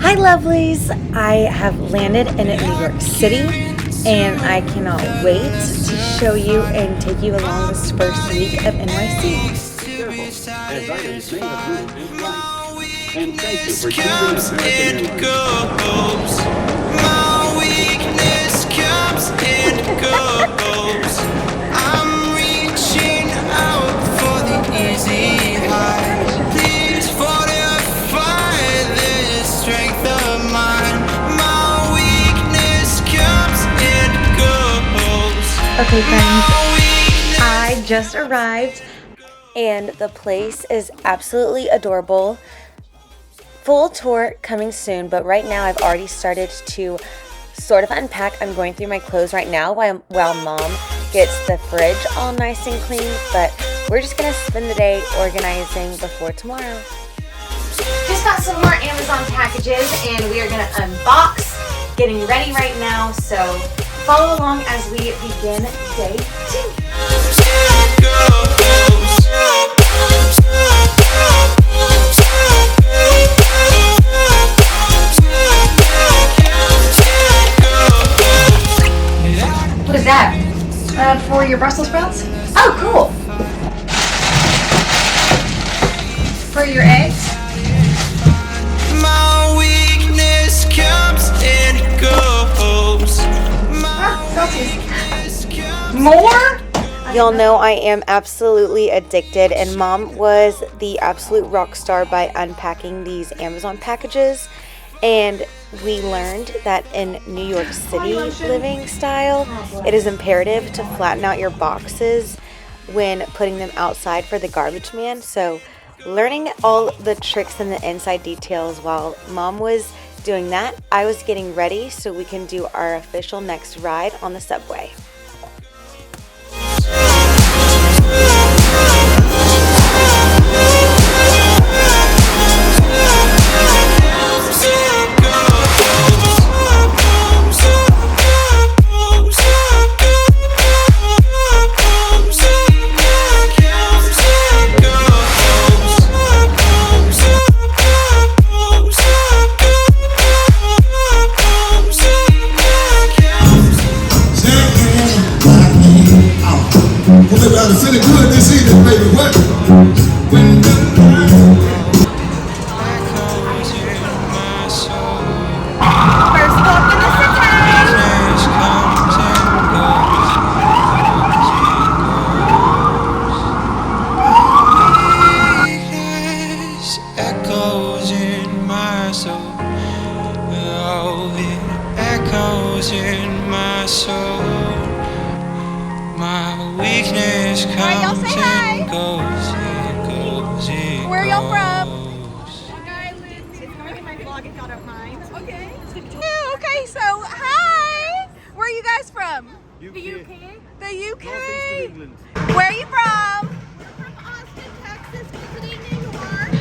Hi Lovelies! I have landed in New York City and I cannot wait to show you and take you along this first week of NYC. As items may have moved in flight. And thank you for choosing American Airlines. My weakness comes and goes. I'm reaching out for the easy high. Please fortify this strength of mine. My weakness comes and goes. Okay friends, I just arrived and the place is absolutely adorable. Full tour coming soon, but right now I've already started to sort of unpack. I'm going through my clothes right now while Mom gets the fridge all nice and clean, but we're just gonna spend the day organizing before tomorrow. Just got some more Amazon packages and we are gonna unbox, getting ready right now, so follow along as we begin day 2. What is that? For your Brussels sprouts? Oh, cool. For your eggs? My weakness comes and goes. More? Y'all know I am absolutely addicted, and Mom was the absolute rock star by unpacking these Amazon packages. And we learned that in New York City living style, it is imperative to flatten out your boxes when putting them outside for the garbage man. So learning all the tricks and the inside details while Mom was doing that, I was getting ready so we can do our official next ride on the subway. It's feeling good this evening, baby. What? First stop in the city. Echoes in my soul. Oh, it echoes in my soul. My weakness comes and goes. Where are y'all from? It's going in my vlog if y'all don't mind. Okay. Yeah, okay, so hi! Where are you guys from? UK. The UK? The UK! Northeast of England. Where are you from? We're from Austin, Texas, visiting New York.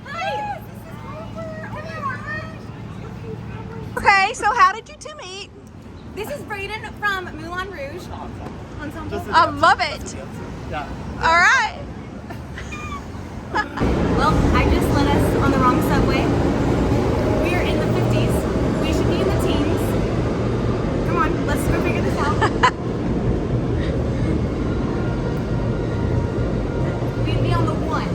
Hi! Okay, so how did you two meet? This is Brayden from Moulin Rouge Ensemble. I love it. Yeah. All right. Well, I just led us on the wrong subway. We are in the 50s. We should be in the teens. Come on, let's go figure this out. We'd be on the 1.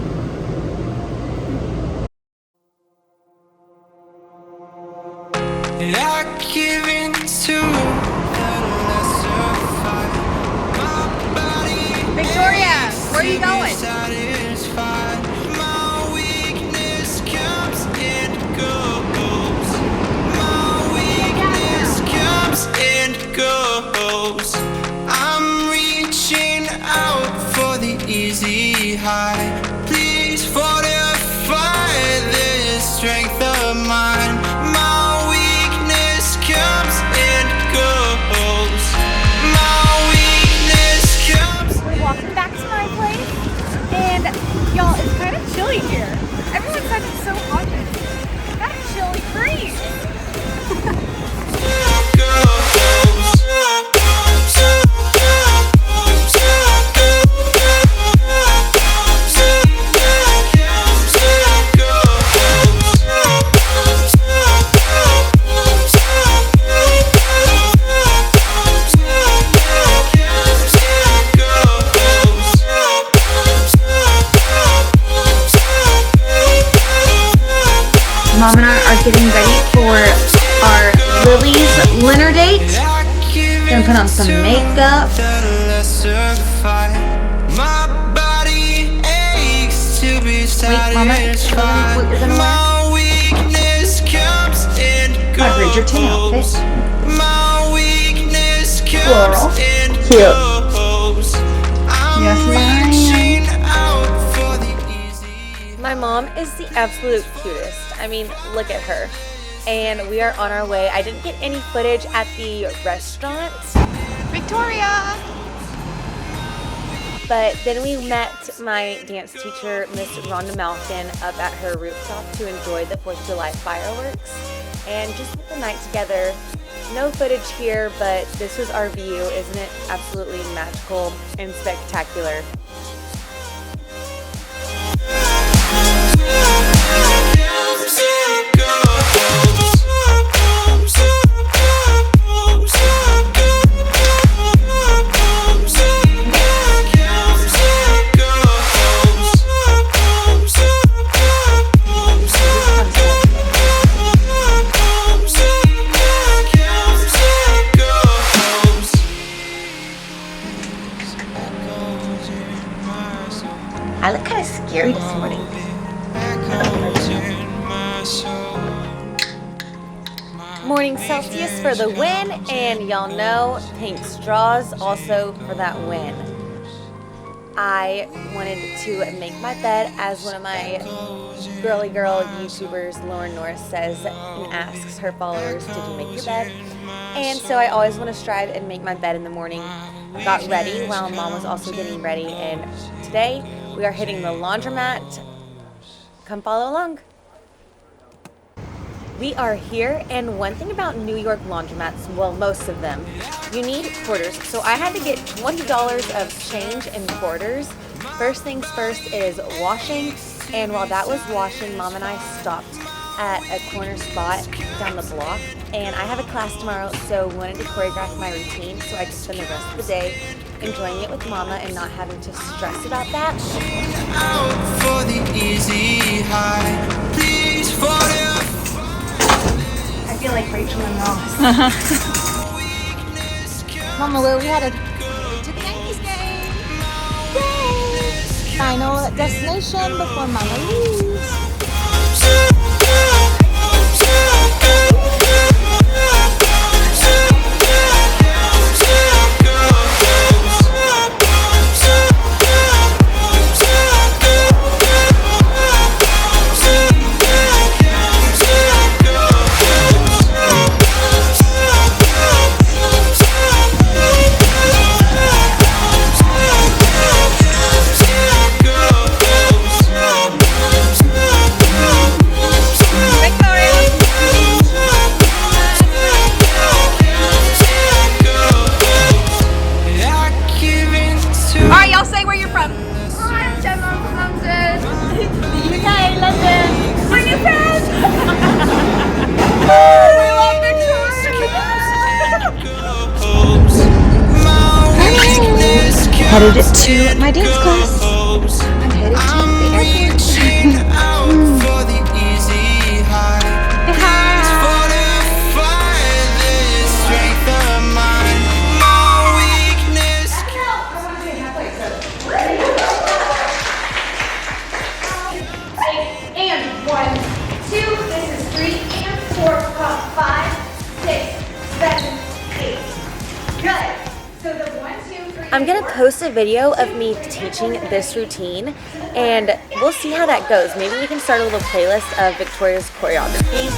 I give in to the lesser fight. My body Victoria, where are you going? satisfied. My weakness comes and goes. My weakness comes and goes. I'm reaching out for the easy high. Please fortify this strength of mine. My weakness comes and goes. My weakness comes. We're walking back to my place, and y'all, it's kind of chilly here. Everyone says it's so hot. That chilly breeze. Goes. Mom and I are getting ready for our Lily's dinner date. Gonna put on some makeup. Wait, Mama, show them what you're gonna wear. My Bridgerton outfit. Floral. Cute. Yes, mine. My mom is the absolute cutest. I mean, look at her. And we are on our way. I didn't get any footage at the restaurant. Victoria! But then we met my dance teacher, Miss Rhonda Malkin, up at her rooftop to enjoy the 4th of July fireworks and just spend the night together. No footage here, but this was our view. Isn't it absolutely magical and spectacular? I look kind of scary this morning. Morning Celsius for the win, and y'all know pink straws also for that win. I wanted to make my bed, as one of my girly girl YouTubers, Lauren Norris, says and asks her followers, did you make your bed? And so I always want to strive and make my bed in the morning. Got ready while Mom was also getting ready, and today we are hitting the laundromat. Come follow along. We are here, and one thing about New York laundromats, well, most of them, you need quarters. So I had to get $20 of change in quarters. First things first is washing, and while that was washing, Mom and I stopped at a corner spot down the block, and I have a class tomorrow, so wanted to choreograph my routine so I could spend the rest of the day enjoying it with Mama and not having to stress about that. I feel like Rachel and Ross. Mama, where we headed? To the Yankees game! Yay! Final destination before Mama leaves. Headed to my dance class. I'm headed to the airport. And 1, 2, this is 3 and 4, 5, 6, 7, 8. Good. So the 1, 2, 3. I'm gonna post a video of me teaching this routine, and we'll see how that goes. Maybe we can start a little playlist of Victoria's choreography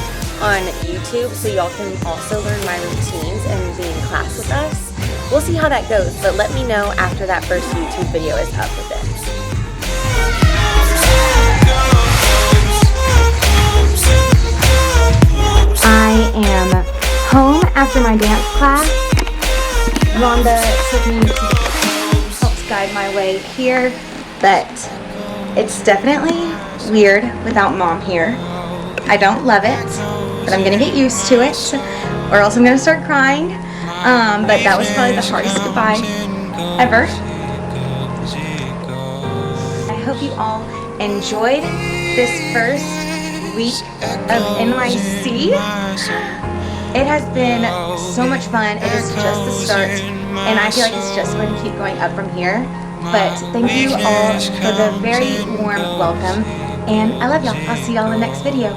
on YouTube so y'all can also learn my routines and be in class with us. We'll see how that goes, but let me know after that first YouTube video is up with it. I am home after my dance class. Rhonda took me to the train, helped guide my way here, but it's definitely weird without Mom here. I don't love it, but I'm gonna get used to it, or else I'm gonna start crying. But that was probably the hardest goodbye ever. I hope you all enjoyed this first week of NYC. It has been so much fun. It is just the start, and I feel like it's just going to keep going up from here. But thank you all for the very warm welcome, and I love y'all. I'll see y'all in the next video.